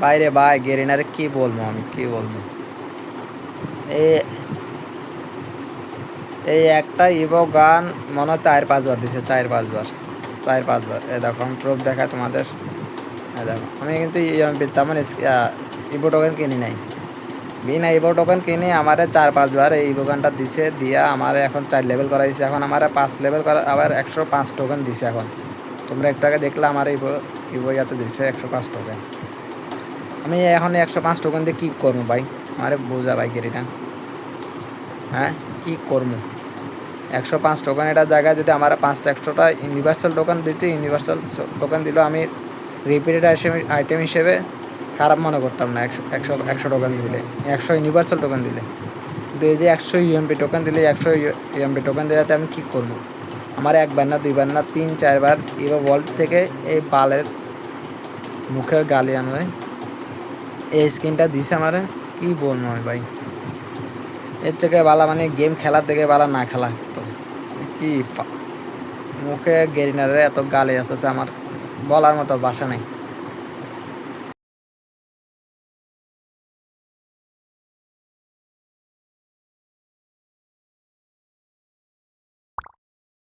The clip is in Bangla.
বাইরে ভাই গেরিনারে কি বলবো, আমি কি বলবো। এই এই একটা ইভো গান মনে হয় 4-5 বার দিছে, 4-5 বার। এ দেখো আমি প্রুফ দেখায় তোমাদের। দেখো আমি কিন্তু তেমন ইভো টোকেন কিনি নাই, বিনা ইভো টোকেন কিনে আমার 4-5 বার এই ইভো গানটা দিছে, দিয়া আমার এখন 4 লেভেল করা দিছে। এখন আমার 5 লেভেল করা আবার 105 টোকেন দিছে। এখন তোমরা একটু আগে দেখলে আমার ইভো ইয়াতে দিছে 105 টোকেন। আমি এখন 105 টোকেন দিয়ে কী করবো ভাই, আমারে বোঝা ভাই গেরিনা। হ্যাঁ কী করবো 105 টোকেন এটার জায়গায় যদি আমার 5টা এক্সট্রাটা ইউনিভার্সাল টোকেন দিতে, ইউনিভার্সাল টোকেন দিলেও আমি রিপিটেড আইটেম হিসেবে খারাপ মনে করতাম না। 100 টোকেন দিলে, 100 ইউনিভার্সাল টোকেন দিলে। কিন্তু এই যে 100 ইউএমপি টোকেন দিলে, 100 ইউএমপি টোকেন দেওয়াতে আমি কী করবো। আমার 1 বার না 2 বার না 3-4 বার এবার ওয়ার্ল্ড থেকে এই বালের মুখের গালি আমি এই স্ক্রিনটা দিছে আমারে, কী বলবো ভাই। এর থেকে বালা মানে গেম খেলার থেকে বালা না খেলা তো কি মুখে গেরিনারে এত গালি আসতেছে, আমার বলার মতো ভাষা নেই।